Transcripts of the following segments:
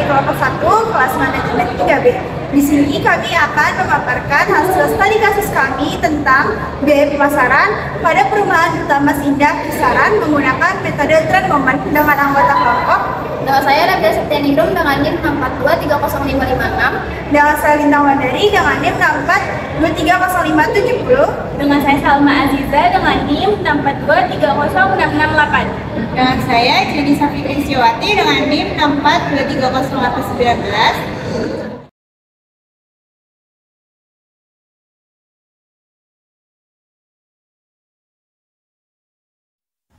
kelompok 1 kelas manajemen 3B. Di sini kami akan memaparkan hasil studi kasus kami tentang biaya pemasaran pada perumahan Duta Mas Indah Kisaran menggunakan metode trend moment dengan anggota kelompok. Nama saya Rabia Septianingrum dengan NIM 6423056. Dengan saya Lintang Wandari dengan NIM 642300570. Dengan saya Salma Aziza dengan NIM 642306668. Dengan saya Jenny Safitri Siwati dengan NIM 642301819.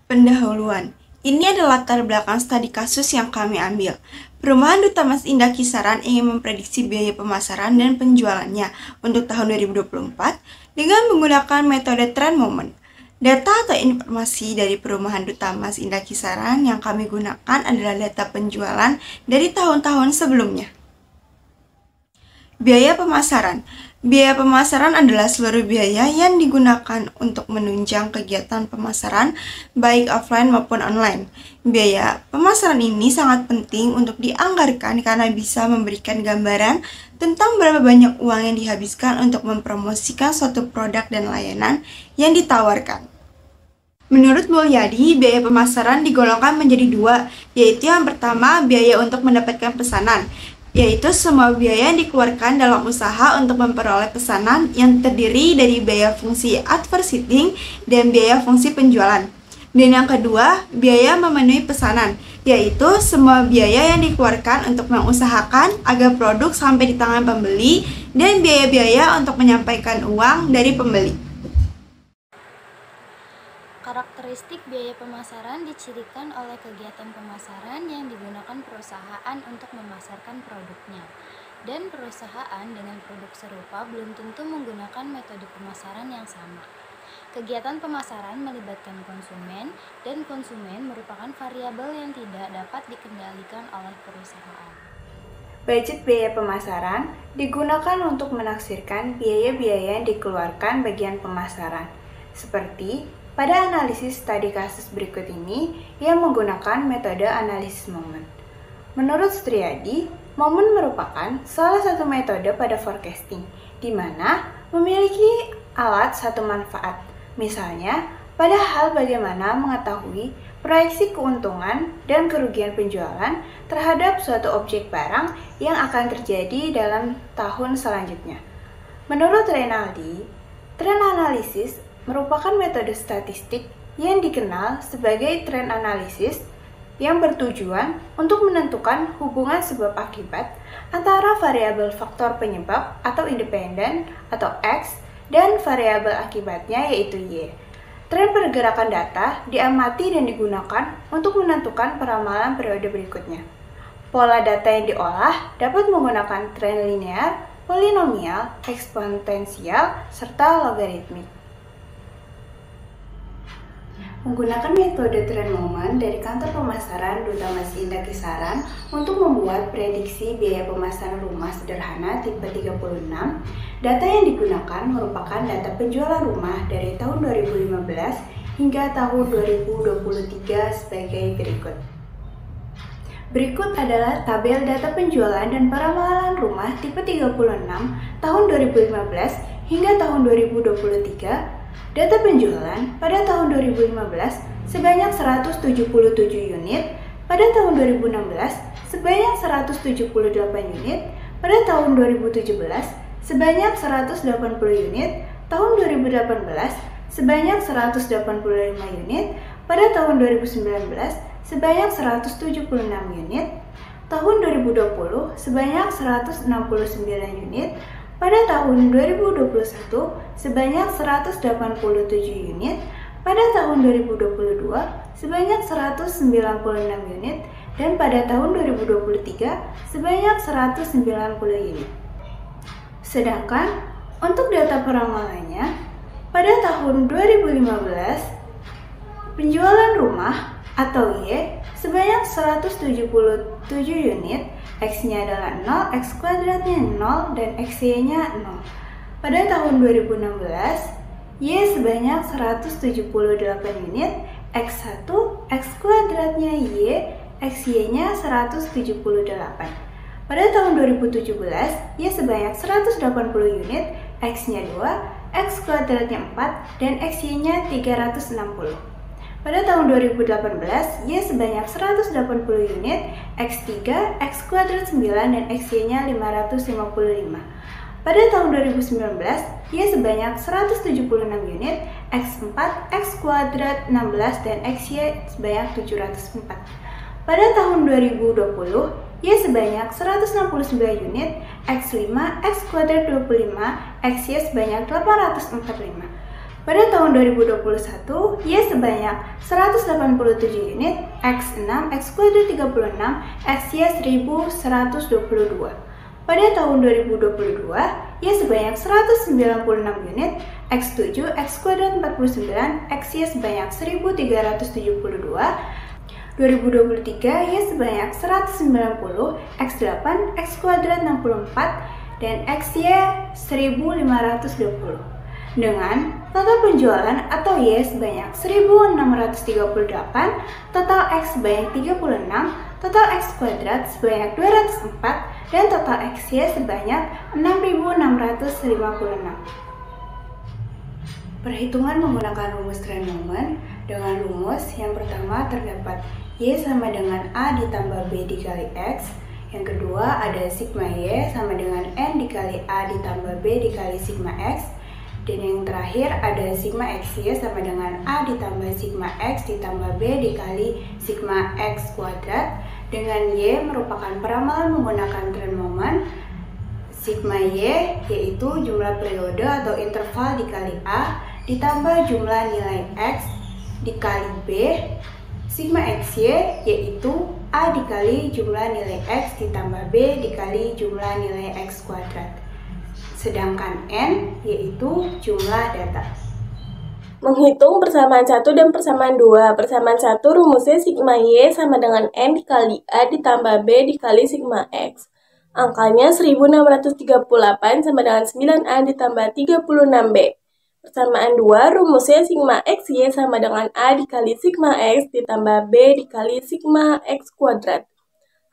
Pendahuluan. Ini adalah latar belakang studi kasus yang kami ambil. Perumahan Duta Mas Indah Kisaran ingin memprediksi biaya pemasaran dan penjualannya untuk tahun 2024 dengan menggunakan metode trend moment. Data atau informasi dari Perumahan Duta Mas Indah Kisaran yang kami gunakan adalah data penjualan dari tahun-tahun sebelumnya. Biaya pemasaran. Biaya pemasaran adalah seluruh biaya yang digunakan untuk menunjang kegiatan pemasaran baik offline maupun online. Biaya pemasaran ini sangat penting untuk dianggarkan karena bisa memberikan gambaran tentang berapa banyak uang yang dihabiskan untuk mempromosikan suatu produk dan layanan yang ditawarkan. Menurut Mulyadi, biaya pemasaran digolongkan menjadi dua, yaitu yang pertama biaya untuk mendapatkan pesanan, yaitu semua biaya yang dikeluarkan dalam usaha untuk memperoleh pesanan yang terdiri dari biaya fungsi advertising dan biaya fungsi penjualan. Dan yang kedua, biaya memenuhi pesanan, yaitu semua biaya yang dikeluarkan untuk mengusahakan agar produk sampai di tangan pembeli dan biaya-biaya untuk menyampaikan uang dari pembeli. Karakteristik biaya pemasaran dicirikan oleh kegiatan pemasaran yang digunakan perusahaan untuk memasarkan produknya. Dan perusahaan dengan produk serupa belum tentu menggunakan metode pemasaran yang sama. Kegiatan pemasaran melibatkan konsumen, dan konsumen merupakan variabel yang tidak dapat dikendalikan oleh perusahaan. Budget biaya pemasaran digunakan untuk menaksirkan biaya-biaya yang dikeluarkan bagian pemasaran, seperti pada analisis studi kasus berikut ini yang menggunakan metode analisis momen. Menurut Sutriyadi, momen merupakan salah satu metode pada forecasting, di mana memiliki alat satu manfaat. Misalnya, pada hal bagaimana mengetahui proyeksi keuntungan dan kerugian penjualan terhadap suatu objek barang yang akan terjadi dalam tahun selanjutnya. Menurut Reynaldi, trend analisis merupakan metode statistik yang dikenal sebagai trend analysis yang bertujuan untuk menentukan hubungan sebab akibat antara variabel faktor penyebab atau independen atau X dan variabel akibatnya yaitu Y. Tren pergerakan data diamati dan digunakan untuk menentukan peramalan periode berikutnya. Pola data yang diolah dapat menggunakan tren linear, polinomial, eksponensial, serta logaritmik. Menggunakan metode trend moment dari kantor pemasaran Duta Mas Indah Kisaran untuk membuat prediksi biaya pemasaran rumah sederhana tipe 36, data yang digunakan merupakan data penjualan rumah dari tahun 2015 hingga tahun 2023 sebagai berikut. Berikut adalah tabel data penjualan dan peramalan rumah tipe 36 tahun 2015 hingga tahun 2023. Data penjualan pada tahun 2015 sebanyak 177 unit, pada tahun 2016 sebanyak 178 unit, pada tahun 2017 sebanyak 180 unit, tahun 2018 sebanyak 185 unit, pada tahun 2019 sebanyak 176 unit, tahun 2020 sebanyak 169 unit, pada tahun 2021 sebanyak 187 unit, pada tahun 2022 sebanyak 196 unit, dan pada tahun 2023 sebanyak 190 unit. Sedangkan untuk data peramalannya, pada tahun 2015 penjualan rumah atau Y sebanyak 177 unit, X-nya adalah 0, X kuadratnya 0, dan XY-nya 0. Pada tahun 2016, Y sebanyak 178 unit, X1, X kuadratnya Y, XY-nya 178. Pada tahun 2017, Y sebanyak 180 unit, X-nya 2, X kuadratnya 4, dan XY-nya 360. Pada tahun 2018, Y sebanyak 180 unit, X3, X kuadrat 9, dan XY-nya 555. Pada tahun 2019, Y sebanyak 176 unit, X4, X kuadrat 16, dan XY sebanyak 704. Pada tahun 2020, Y sebanyak 169 unit, X5, X kuadrat 25, XY sebanyak 845. Pada tahun 2021, Y sebanyak 187 unit, X6, X kuadrat 36, XY 1122. Pada tahun 2022, Y sebanyak 196 unit, X7, X kuadrat 49, XY sebanyak 1372. 2023, Y sebanyak 190, X8, X kuadrat 64, dan XY 1520. Dengan total penjualan atau Y sebanyak 1638, total X sebanyak 36, total X kuadrat sebanyak 204, dan total XY sebanyak 6656. Perhitungan menggunakan rumus tren momen. Dengan rumus yang pertama terdapat Y sama dengan A ditambah B dikali X. Yang kedua ada sigma Y sama dengan N dikali A ditambah B dikali sigma X. Dan yang terakhir ada sigma XY sama dengan A ditambah sigma X ditambah B dikali sigma X kuadrat. Dengan Y merupakan peramalan menggunakan tren momen. Sigma Y yaitu jumlah periode atau interval dikali A ditambah jumlah nilai X dikali B. Sigma XY yaitu A dikali jumlah nilai X ditambah B dikali jumlah nilai X kuadrat. Sedangkan N yaitu jumlah data. Menghitung persamaan 1 dan persamaan 2. Persamaan 1 rumusnya sigma Y sama dengan N dikali A ditambah B dikali sigma X. Angkanya 1638 sama dengan 9A ditambah 36B. Persamaan 2 rumusnya sigma XY sama dengan A dikali sigma X ditambah B dikali sigma X kuadrat.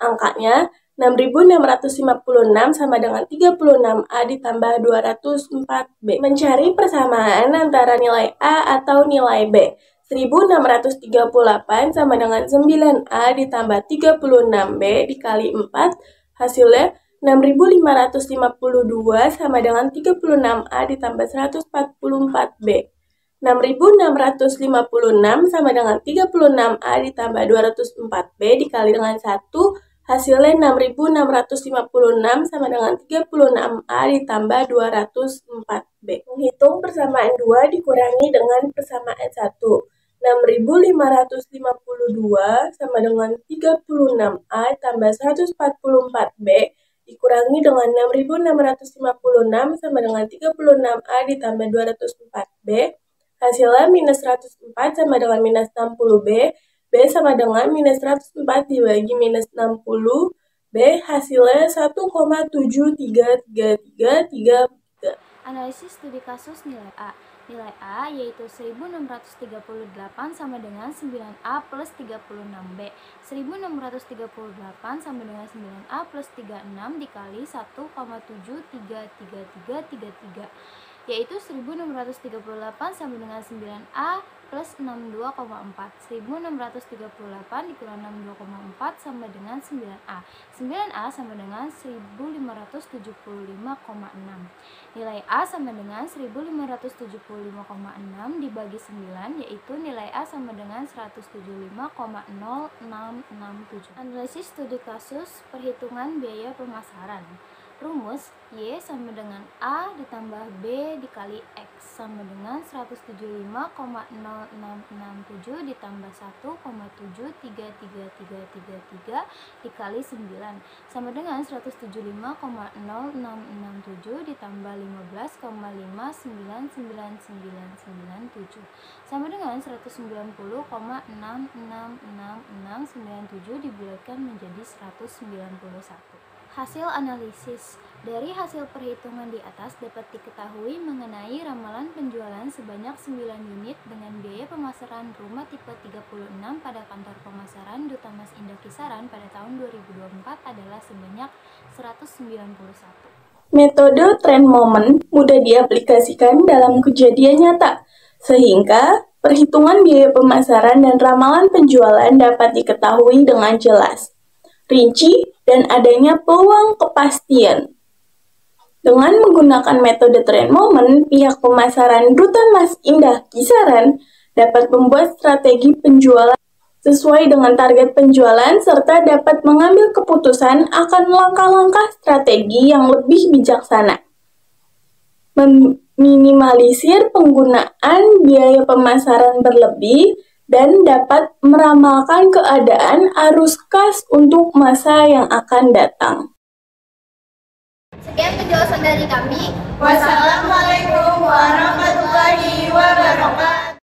Angkanya 6656 sama dengan 36A ditambah 204B. Mencari persamaan antara nilai A atau nilai B. 1638 sama dengan 9A ditambah 36B dikali 4, hasilnya 6552 sama dengan 36A ditambah 144B. 6656 sama dengan 36A ditambah 204B dikali dengan 1, hasilnya 6656 sama dengan 36A ditambah 204B. Menghitung persamaan 2 dikurangi dengan persamaan 1. 6552 sama dengan 36A tambah 144B dikurangi dengan 6656 sama dengan 36A ditambah 204B. Hasilnya minus 104 sama dengan minus 60B. B sama dengan minus 104 dibagi minus 60. B hasilnya 1,73333. Analisis studi kasus nilai A. Nilai A yaitu 1638 sama dengan 9A plus 36B. 1638 sama dengan 9A plus 36 dikali 1,73333, yaitu 1638 sama dengan 9A plus 62,4. 1638 dikurang 62,4 sama dengan 9A. 9A sama dengan 1575,6. Nilai A sama dengan 1575,6 dibagi 9, yaitu nilai A sama dengan 175,0667. Analisis studi kasus perhitungan biaya pemasaran. Rumus Y sama dengan A ditambah B dikali X sama dengan 175,0667 ditambah 1,73333 dikali 9 sama dengan 175,0667 ditambah 15,59997 sama dengan 190,66697 dibulatkan menjadi 191. Hasil analisis Dari hasil perhitungan di atas dapat diketahui mengenai ramalan penjualan sebanyak 9 unit dengan biaya pemasaran rumah tipe 36 pada kantor pemasaran Duta Mas Indah Kisaran pada tahun 2024 adalah sebanyak 191. Metode trend momen mudah diaplikasikan dalam kejadian nyata, sehingga perhitungan biaya pemasaran dan ramalan penjualan dapat diketahui dengan jelas, rinci, dan adanya peluang kepastian. Dengan menggunakan metode trend momen, pihak pemasaran Duta Mas Indah Kisaran dapat membuat strategi penjualan sesuai dengan target penjualan serta dapat mengambil keputusan akan langkah-langkah strategi yang lebih bijaksana. Meminimalisir penggunaan biaya pemasaran berlebih dan dapat meramalkan keadaan arus kas untuk masa yang akan datang. Sekian penjelasan dari kami. Wassalamualaikum warahmatullahi wabarakatuh.